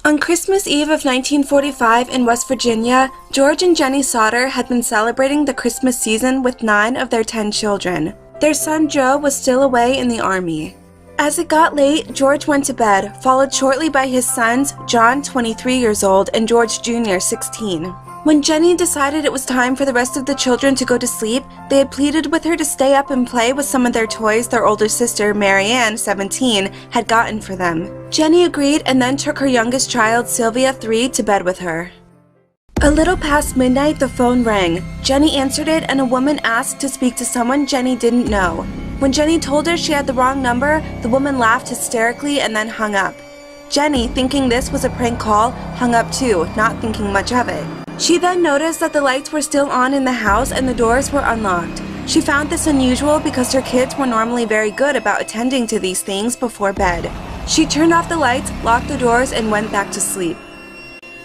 On Christmas Eve of 1945 in West Virginia, George and Jenny Sodder had been celebrating the Christmas season with 9 of their 10 children. Their son Joe was still away in the Army. As it got late, George went to bed, followed shortly by his sons, John, 23 years old, and George Jr., 16. When Jenny decided it was time for the rest of the children to go to sleep, they had pleaded with her to stay up and play with some of their toys their older sister, Marianne, 17, had gotten for them. Jenny agreed and then took her youngest child, Sylvia, 3, to bed with her. A little past midnight, the phone rang. Jenny answered it and a woman asked to speak to someone Jenny didn't know. When Jenny told her she had the wrong number, the woman laughed hysterically and then hung up. Jenny, thinking this was a prank call, hung up too, not thinking much of it. She then noticed that the lights were still on in the house and the doors were unlocked. She found this unusual because her kids were normally very good about attending to these things before bed. She turned off the lights, locked the doors, and went back to sleep.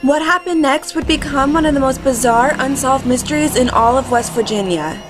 What happened next would become one of the most bizarre, unsolved mysteries in all of West Virginia.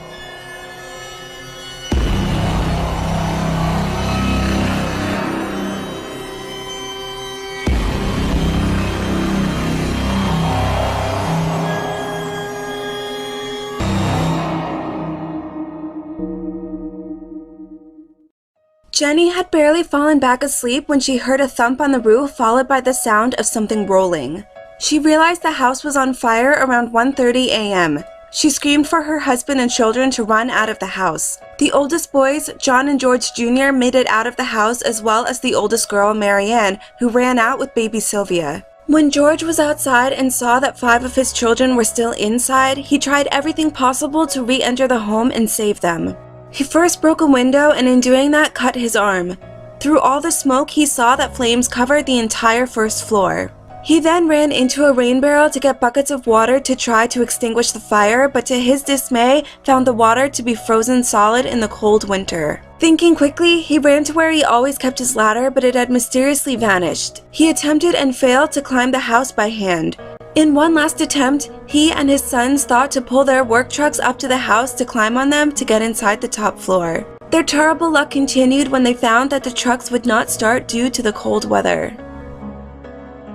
Jenny had barely fallen back asleep when she heard a thump on the roof followed by the sound of something rolling. She realized the house was on fire around 1:30 a.m. She screamed for her husband and children to run out of the house. The oldest boys, John and George Jr., made it out of the house as well as the oldest girl, Marianne, who ran out with baby Sylvia. When George was outside and saw that 5 of his children were still inside, he tried everything possible to re-enter the home and save them. He first broke a window and in doing that cut his arm. Through all the smoke, he saw that flames covered the entire first floor. He then ran into a rain barrel to get buckets of water to try to extinguish the fire, but to his dismay, found the water to be frozen solid in the cold winter. Thinking quickly, he ran to where he always kept his ladder, but it had mysteriously vanished. He attempted and failed to climb the house by hand. In one last attempt, he and his sons thought to pull their work trucks up to the house to climb on them to get inside the top floor. Their terrible luck continued when they found that the trucks would not start due to the cold weather.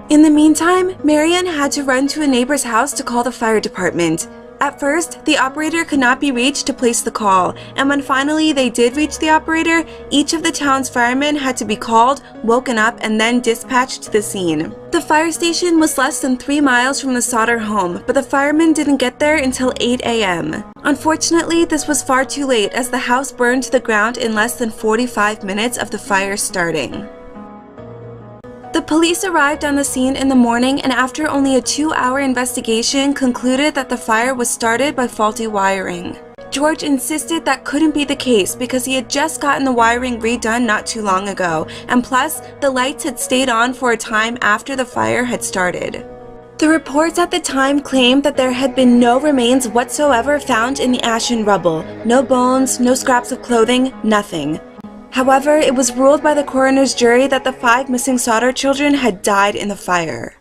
In the meantime, Marianne had to run to a neighbor's house to call the fire department. At first, the operator could not be reached to place the call, and when finally they did reach the operator, each of the town's firemen had to be called, woken up, and then dispatched to the scene. The fire station was less than 3 miles from the Sodder home, but the firemen didn't get there until 8 a.m. Unfortunately, this was far too late as the house burned to the ground in less than 45 minutes of the fire starting. The police arrived on the scene in the morning and after only a 2-hour investigation concluded that the fire was started by faulty wiring. George insisted that couldn't be the case because he had just gotten the wiring redone not too long ago, and plus, the lights had stayed on for a time after the fire had started. The reports at the time claimed that there had been no remains whatsoever found in the ashen rubble. No bones, no scraps of clothing, nothing. However, it was ruled by the coroner's jury that the 5 missing Sodder children had died in the fire.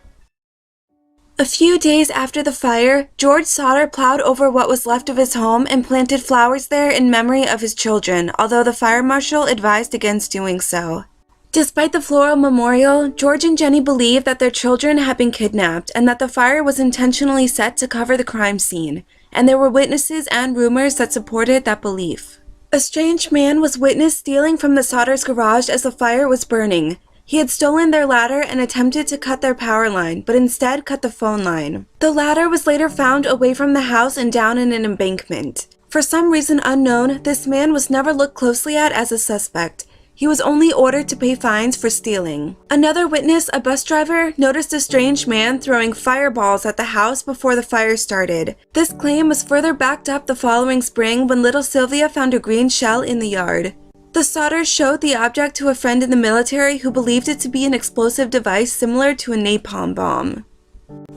A few days after the fire, George Sodder plowed over what was left of his home and planted flowers there in memory of his children, although the fire marshal advised against doing so. Despite the floral memorial, George and Jenny believed that their children had been kidnapped and that the fire was intentionally set to cover the crime scene, and there were witnesses and rumors that supported that belief. A strange man was witnessed stealing from the Sodder's garage as the fire was burning. He had stolen their ladder and attempted to cut their power line, but instead cut the phone line. The ladder was later found away from the house and down in an embankment. For some reason unknown, this man was never looked closely at as a suspect. He was only ordered to pay fines for stealing. Another witness, a bus driver, noticed a strange man throwing fireballs at the house before the fire started. This claim was further backed up the following spring when little Sylvia found a green shell in the yard. The Sodders showed the object to a friend in the military who believed it to be an explosive device similar to a napalm bomb.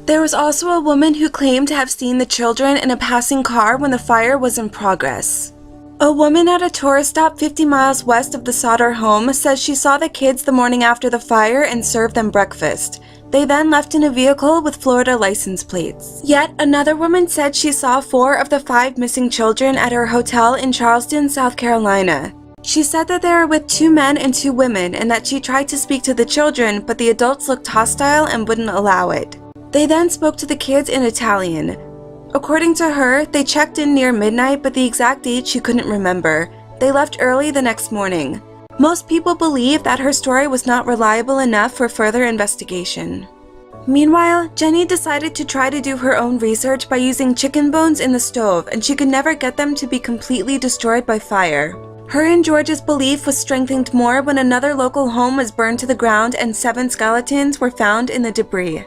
There was also a woman who claimed to have seen the children in a passing car when the fire was in progress. A woman at a tourist stop 50 miles west of the Sodder home says she saw the kids the morning after the fire and served them breakfast. They then left in a vehicle with Florida license plates. Yet another woman said she saw 4 of the 5 missing children at her hotel in Charleston, South Carolina. She said that they were with 2 men and 2 women and that she tried to speak to the children, but the adults looked hostile and wouldn't allow it. They then spoke to the kids in Italian. According to her, they checked in near midnight, but the exact date she couldn't remember. They left early the next morning. Most people believe that her story was not reliable enough for further investigation. Meanwhile, Jenny decided to try to do her own research by using chicken bones in the stove, and she could never get them to be completely destroyed by fire. Her and George's belief was strengthened more when another local home was burned to the ground and 7 skeletons were found in the debris.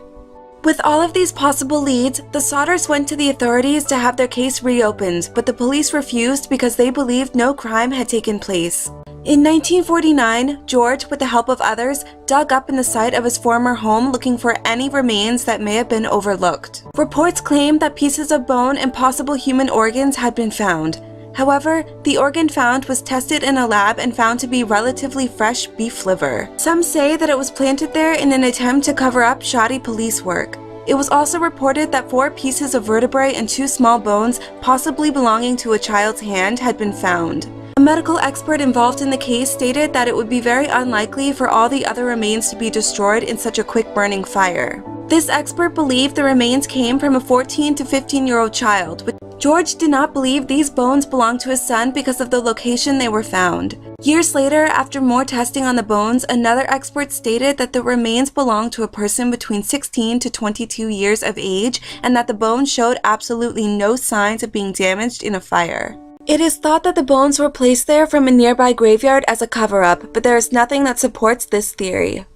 With all of these possible leads, the Sodders went to the authorities to have their case reopened, but the police refused because they believed no crime had taken place. In 1949, George, with the help of others, dug up in the site of his former home looking for any remains that may have been overlooked. Reports claimed that pieces of bone and possible human organs had been found. However, the organ found was tested in a lab and found to be relatively fresh beef liver. Some say that it was planted there in an attempt to cover up shoddy police work. It was also reported that 4 pieces of vertebrae and 2 small bones, possibly belonging to a child's hand, had been found. A medical expert involved in the case stated that it would be very unlikely for all the other remains to be destroyed in such a quick burning fire. This expert believed the remains came from a 14 to 15-year-old child, but George did not believe these bones belonged to his son because of the location they were found. Years later, after more testing on the bones, another expert stated that the remains belonged to a person between 16 to 22 years of age and that the bones showed absolutely no signs of being damaged in a fire. It is thought that the bones were placed there from a nearby graveyard as a cover-up, but there is nothing that supports this theory.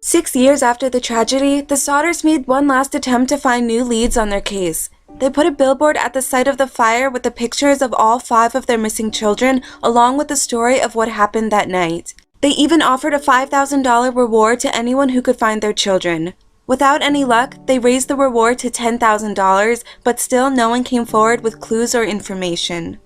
6 years after the tragedy, the Sodders made one last attempt to find new leads on their case. They put a billboard at the site of the fire with the pictures of all 5 of their missing children, along with the story of what happened that night. They even offered a $5,000 reward to anyone who could find their children. Without any luck, they raised the reward to $10,000, but still no one came forward with clues or information.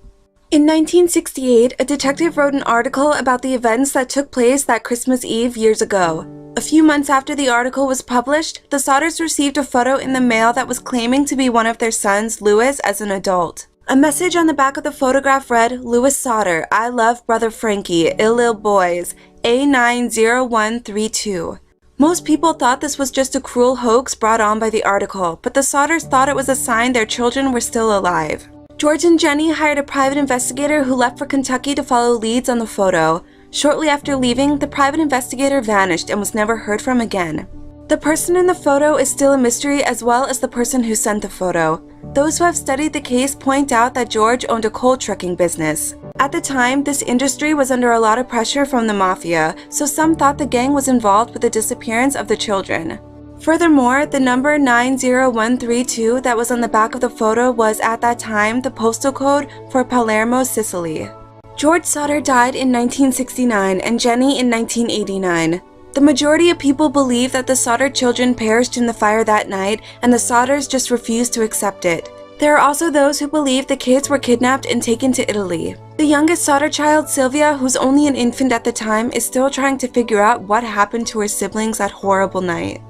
In 1968, a detective wrote an article about the events that took place that Christmas Eve years ago. A few months after the article was published, the Sodders received a photo in the mail that was claiming to be one of their sons, Louis, as an adult. A message on the back of the photograph read, "Louis Sodder, I love brother Frankie, ill boys, A90132. Most people thought this was just a cruel hoax brought on by the article, but the Sodders thought it was a sign their children were still alive. George and Jenny hired a private investigator who left for Kentucky to follow leads on the photo. Shortly after leaving, the private investigator vanished and was never heard from again. The person in the photo is still a mystery, as well as the person who sent the photo. Those who have studied the case point out that George owned a coal trucking business. At the time, this industry was under a lot of pressure from the mafia, so some thought the gang was involved with the disappearance of the children. Furthermore, the number 90132 that was on the back of the photo was, at that time, the postal code for Palermo, Sicily. George Sodder died in 1969 and Jenny in 1989. The majority of people believe that the Sodder children perished in the fire that night, and the Sodders just refused to accept it. There are also those who believe the kids were kidnapped and taken to Italy. The youngest Sodder child, Sylvia, who's only an infant at the time, is still trying to figure out what happened to her siblings that horrible night.